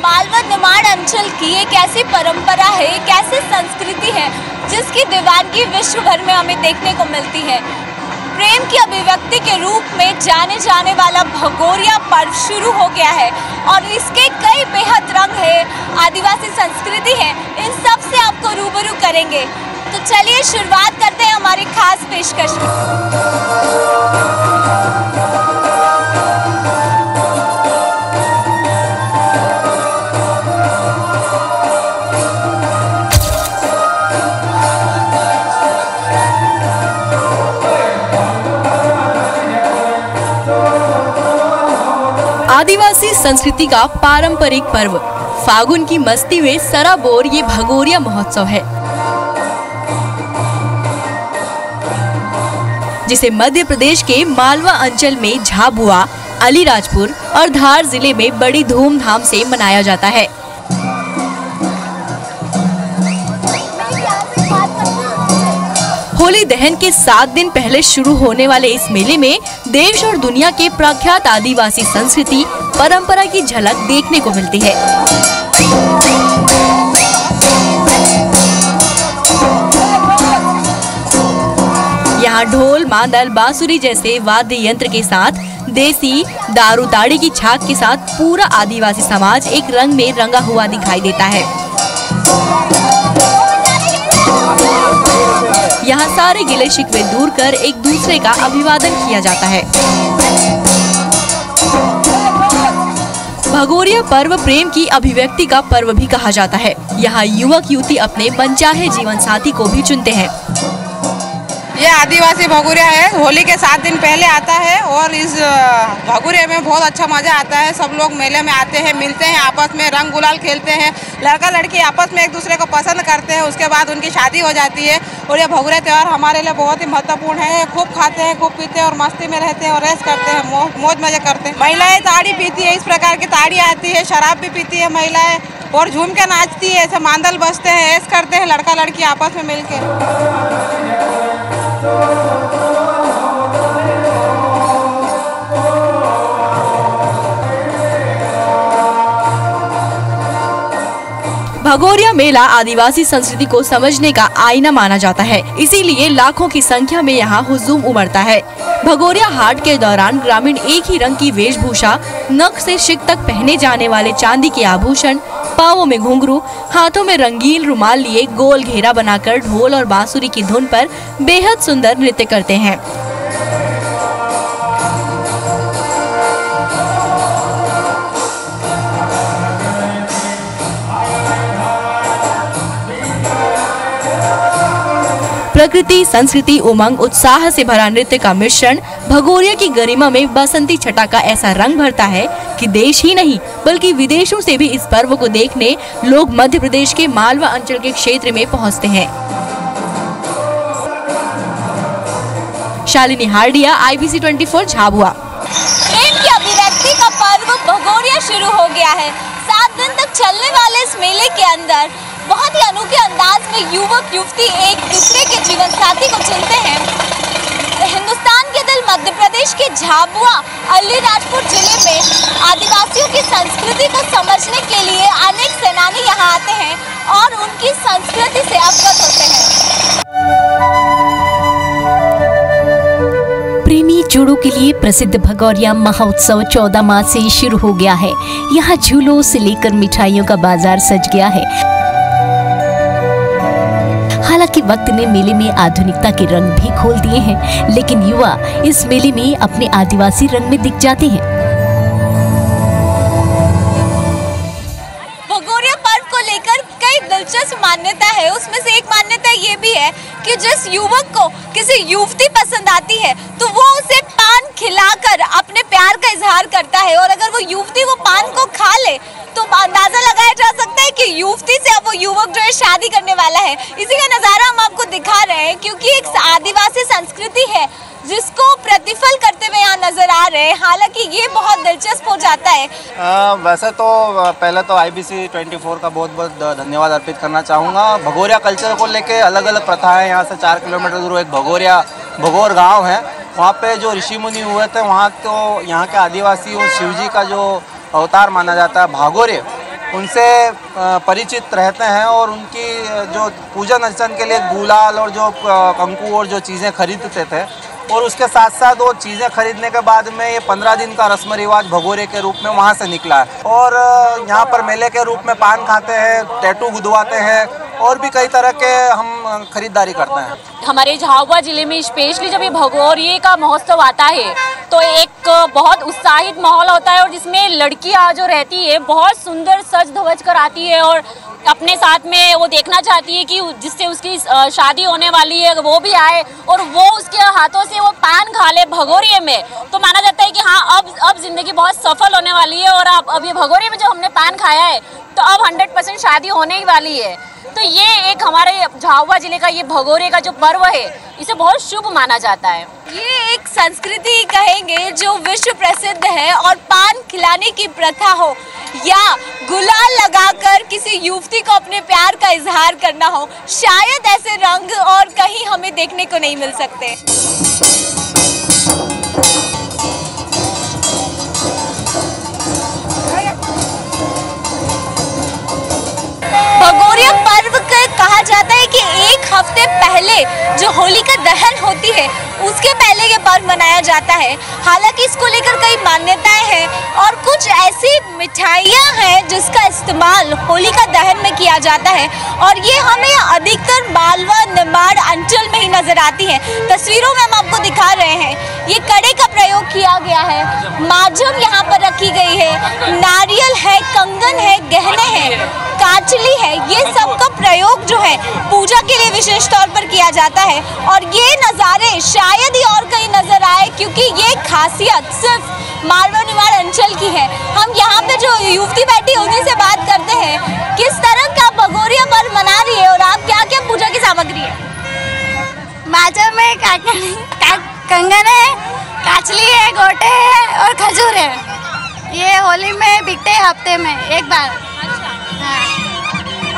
मालवा निमाड़ अंचल की एक ऐसी परंपरा है, एक ऐसी संस्कृति है जिसकी दीवानगी विश्व भर में हमें देखने को मिलती है। प्रेम की अभिव्यक्ति के रूप में जाने जाने वाला भगोरिया पर्व शुरू हो गया है और इसके कई बेहद रंग है, आदिवासी संस्कृति है, इन सब से आपको रूबरू करेंगे। तो चलिए शुरुआत करते हैं हमारी खास पेशकश की। आदिवासी संस्कृति का पारंपरिक पर्व फागुन की मस्ती में सराबोर ये भगोरिया महोत्सव है, जिसे मध्य प्रदेश के मालवा अंचल में झाबुआ, अलीराजपुर और धार जिले में बड़ी धूमधाम से मनाया जाता है। होली दहन के 7 दिन पहले शुरू होने वाले इस मेले में देश और दुनिया के प्रख्यात आदिवासी संस्कृति परंपरा की झलक देखने को मिलती है। यहाँ ढोल, मांदल, बांसुरी जैसे वाद्य यंत्र के साथ देसी दारू ताड़ी की छाक के साथ पूरा आदिवासी समाज एक रंग में रंगा हुआ दिखाई देता है। यहाँ सारे गिले शिकवे दूर कर एक दूसरे का अभिवादन किया जाता है। भगोरिया पर्व प्रेम की अभिव्यक्ति का पर्व भी कहा जाता है। यहाँ युवक युवती अपने मनचाहे जीवन साथी को भी चुनते हैं। ये आदिवासी भगोरिया है, होली के 7 दिन पहले आता है और इस भगोरिया में बहुत अच्छा मजा आता है। सब लोग मेले में आते हैं, मिलते हैं, आपस में रंग गुलाल खेलते हैं, लड़का लड़की आपस में एक दूसरे को पसंद करते हैं, उसके बाद उनकी शादी हो जाती है। और ये भगोरिया त्यौहार हमारे लिए बहुत ही महत्वपूर्ण है। खूब खाते हैं, खूब पीते हैं और मस्ती में रहते हैं और ऐश करते हैं, मौज मजे करते हैं। महिलाएं ताड़ी पीती है, इस प्रकार की ताड़ी आती है, शराब भी पीती है महिलाएं और झूम के नाचती है, ऐसे मांदल बजते हैं, ऐश करते हैं लड़का लड़की आपस में मिलकर। भगोरिया मेला आदिवासी संस्कृति को समझने का आईना माना जाता है, इसीलिए लाखों की संख्या में यहाँ हुजूम उमड़ता है। भगोरिया हाट के दौरान ग्रामीण एक ही रंग की वेशभूषा, नख से शिक तक पहने जाने वाले चांदी के आभूषण, पांवों में घुंघरू, हाथों में रंगीन रुमाल लिए गोल घेरा बनाकर ढोल और बांसुरी की धुन पर बेहद सुंदर नृत्य करते हैं। प्रकृति, संस्कृति, उमंग, उत्साह से भरा नृत्य का मिश्रण भगोरिया की गरिमा में बसंती छटा का ऐसा रंग भरता है कि देश ही नहीं बल्कि विदेशों से भी इस पर्व को देखने लोग मध्य प्रदेश के मालवा अंचल के क्षेत्र में पहुंचते हैं। शालिनी हार्डिया, IBC 24 झाबुआ। प्रेम की अभिव्यक्ति का पर्व भगोरिया शुरू हो गया है। 7 दिन तक चलने वाले इस मेले के अंदर बहुत ही अनोखे अंदाज में युवक युवती एक दूसरे के जीवन साथी को चुनते हैं। हिंदुस्तान के दिल मध्य प्रदेश के झाबुआ, अलीराजपुर जिले में आदिवासियों की संस्कृति को समझने के लिए अनेक सेनानी यहाँ आते हैं और उनकी संस्कृति से अवगत होते हैं। प्रेमी जोड़ों के लिए प्रसिद्ध भगोरिया महोत्सव 14 मार्च से शुरू हो गया है। यहाँ झूलों से लेकर मिठाइयों का बाजार सज गया है। हालांकि वक्त ने मेले में आधुनिकता के रंग भी खोल दिए हैं, लेकिन युवा इस मेले में अपने आदिवासी रंग में दिख जाते हैं। भगोरिया पर्व को लेकर कई दिलचस्प मान्यता है। उसमें से एक मान्यता ये भी है कि जिस युवक को किसी युवती पसंद आती है तो वो उसे पान खिलाकर अपने प्यार का इजहार करता है और अगर वो युवती वो पान को खा ले तो अंदाजा लगाया जा सकता है कि युवती से अब वो युवक जो है शादी करने वाला है। इसी का नजारा हम आपको दिखा रहे हैं क्योंकि एक आदिवासी संस्कृति है जिसको प्रतिफल करते हुए यहाँ नजर आ रहे हैं। हालांकि ये बहुत दिलचस्प हो जाता है। वैसे तो पहले तो IBC 24 का बहुत बहुत धन्यवाद अर्पित करना चाहूँगा। भगोरिया कल्चर को लेके अलग अलग प्रथा है। यहाँ से 4 किलोमीटर दूर एक भगोर गांव है, वहाँ पे जो ऋषि मुनि हुए थे, वहाँ तो यहाँ के आदिवासी शिव जी का जो अवतार माना जाता है भागोरे, उनसे परिचित रहते हैं और उनकी जो पूजन अर्चन के लिए गुलाल और जो कंकु और जो चीज़ें खरीदते थे, और उसके साथ साथ वो चीज़ें खरीदने के बाद में ये 15 दिन का रस्म रिवाज भगोरे के रूप में वहाँ से निकला है। और यहाँ पर मेले के रूप में पान खाते हैं, टैटू गुदवाते हैं और भी कई तरह के हम खरीदारी करते हैं। हमारे झाबुआ जिले में स्पेशली जब ये भगोरिये का महोत्सव आता है तो एक बहुत उत्साहित माहौल होता है, और जिसमें लड़कियां जो रहती है बहुत सुंदर सज धवज कर आती है और अपने साथ में वो देखना चाहती है कि जिससे उसकी शादी होने वाली है वो भी आए और वो उसके हाथों से वो पान खा ले भगोरिये में, तो माना जाता है कि हाँ अब जिंदगी बहुत सफल होने वाली है। और अब ये भगोरिये में जो हमने पान खाया है तो अब 100% शादी होने ही वाली है। तो ये एक हमारे झाबुआ जिले का ये भगोरिये का जो पर्व है इसे बहुत शुभ माना जाता है। ये एक संस्कृति कहेंगे जो विश्व प्रसिद्ध है, और पान खिलाने की प्रथा हो या गुलाल लगाकर किसी युवती को अपने प्यार का इजहार करना हो, शायद ऐसे रंग और कहीं हमें देखने को नहीं मिल सकते। भगोरिया पर्व कहा जाता है कि एक हफ्ते पहले जो होलिका दहन होती है उसके पहले ये पर्व मनाया जाता है। हालांकि इसको लेकर कई मान्यताएं हैं और कुछ ऐसी मिठाइयां हैं जिसका इस्तेमाल होलिका दहन में किया जाता है, और ये हमें अधिकतर मालवा निमाड़ अंचल में ही नजर आती है। तस्वीरों में हम आपको दिखा रहे हैं, ये कड़े का प्रयोग किया गया है, माजम यहाँ पर रखी गई है, नारियल है, कंगन है, गहने हैं, काचली है, ये सब का प्रयोग जो है पूजा के लिए विशेष तौर पर किया जाता है। और ये नज़ारे शायद ही और कहीं नजर आए, क्योंकि ये खासियत सिर्फ मालवा निमाड़ अंचल की है। हम यहाँ पे जो युवती बैठी उन्हीं से बात करते हैं, किस तरह का भगोरिया पर्व मना रही है और आप क्या क्या पूजा की सामग्री है? माजम में कंगन है, काचली है, गोटे है और खजूर है। ये होली में बिकते हैं हफ्ते में एक बार। हाँ।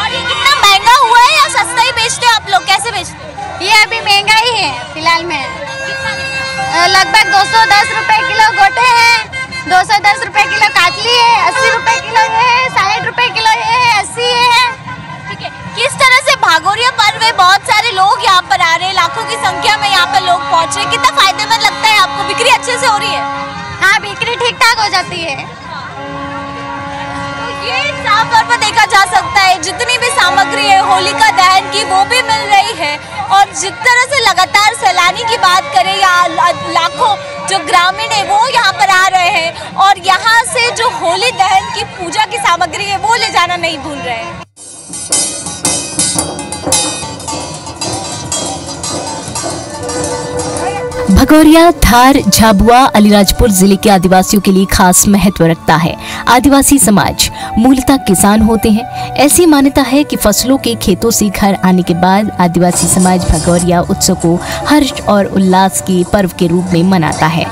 और ये कितना महंगा हुआ है या सस्ता ही बेचते हो आप लोग, कैसे बेचते हो? ये अभी महंगा ही है फिलहाल में। लगभग 210 रुपए किलो गोटे हैं, 210 रुपए किलो काचली है, 80 रुपए किलो ये है, 60 रुपए किलो ये है, 80 ये है। ठीक है, किस तरह से भगोरिया पर्व है, बहुत सारे लोग यहाँ पर आ रहे हैं, लाखों की संख्या में यहाँ पर लोग पहुँच रहे हैं, कितना फायदेमंद लगता है आपको? बिक्री अच्छे से हो रही है? हाँ, बिक्री ठीक ठाक हो जाती है। ये साफ तौर पर देखा जा सकता है जितनी भी सामग्री है होलिका दहन की वो भी मिल रही है, और जिस तरह से लगातार सैलानी की बात करें या लाखों जो ग्रामीण है वो यहाँ पर आ रहे हैं और यहाँ से जो होली दहन की पूजा की सामग्री है वो ले जाना नहीं भूल रहे हैं। भगोरिया धार, झाबुआ, अलीराजपुर जिले के आदिवासियों के लिए खास महत्व रखता है। आदिवासी समाज मूलतः किसान होते हैं। ऐसी मान्यता है कि फसलों के खेतों से घर आने के बाद आदिवासी समाज भगोरिया उत्सव को हर्ष और उल्लास के पर्व के रूप में मनाता है।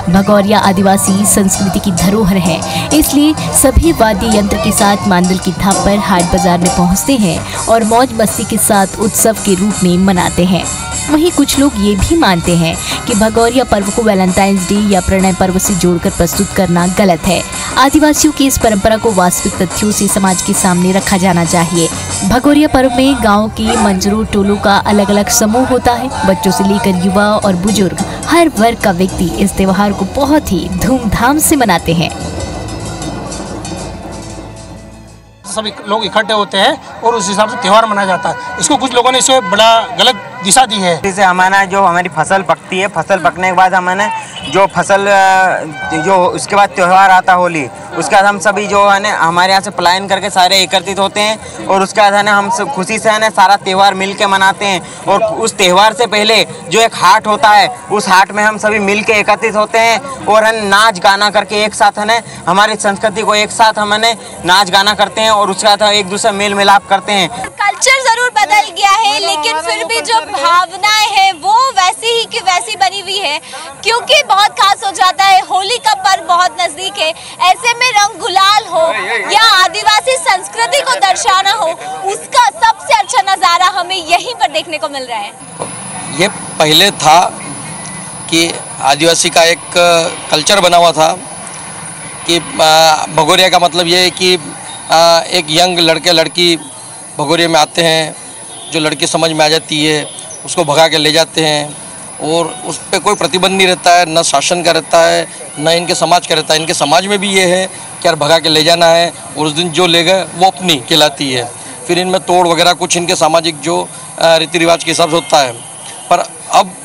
भगोरिया आदिवासी संस्कृति की धरोहर है, इसलिए सभी वाद्य यंत्र के साथ मांदल की थाप पर हाट बाजार में पहुंचते हैं और मौज मस्ती के साथ उत्सव के रूप में मनाते हैं। वहीं कुछ लोग ये भी मानते हैं कि भगोरिया पर्व को वैलेंटाइंस डे या प्रणय पर्व से जोड़कर प्रस्तुत करना गलत है। आदिवासियों की इस परंपरा को वास्तविक तथ्यों से समाज के सामने रखा जाना चाहिए। भगोरिया पर्व में गांव के मंजरों टोलों का अलग अलग समूह होता है। बच्चों से लेकर युवा और बुजुर्ग हर वर्ग का व्यक्ति इस त्योहार को बहुत ही धूमधाम से मनाते हैं। सभी लोग इकट्ठे होते हैं और उस हिसाब से त्यौहार मनाया जाता है। इसको कुछ लोगों ने इसे बड़ा गलत दिशा दी है। जैसे हमारा जो हमारी फसल पकती है, फसल पकने के बाद हमने जो फसल जो उसके बाद त्यौहार आता होली, उसके बाद हम सभी जो है ना हमारे यहाँ से पलायन करके सारे एकत्रित होते हैं और उसके बाद है ना हम खुशी से है ना सारा त्यौहार मिल के मनाते हैं। और उस त्यौहार से पहले जो एक हाट होता है, उस हाट में हम सभी मिल के एकत्रित होते हैं और है नाच गाना करके एक साथ है ना हमारी संस्कृति को एक साथ हम नाच गाना करते हैं और उसके बाद एक दूसरे मेल मिलाप करते हैं। कल्चर जरूर बदल गया है, लेकिन फिर भी जो भावनाएं हैं वो वैसी ही की वैसी बनी हुई है, क्योंकि बहुत खास हो जाता है। होली का पर्व बहुत नजदीक है, ऐसे में रंग गुलाल हो या आदिवासी संस्कृति को दर्शाना हो, उसका सबसे अच्छा नजारा हमें यहीं पर देखने को मिल रहा है। ये पहले था कि आदिवासी का एक कल्चर बना हुआ था कि भगोरिया का मतलब ये है कि एक यंग लड़के लड़की भगोरिया में आते हैं, जो लड़की समझ में आ जाती है उसको भगा के ले जाते हैं और उस पर कोई प्रतिबंध नहीं रहता है, न शासन का रहता है न इनके समाज का रहता है। इनके समाज में भी ये है कि यार भगा के ले जाना है और उस दिन जो ले गए वो अपनी कहलाती है। फिर इनमें तोड़ वगैरह कुछ इनके सामाजिक जो रीति रिवाज के हिसाब से होता है। पर अब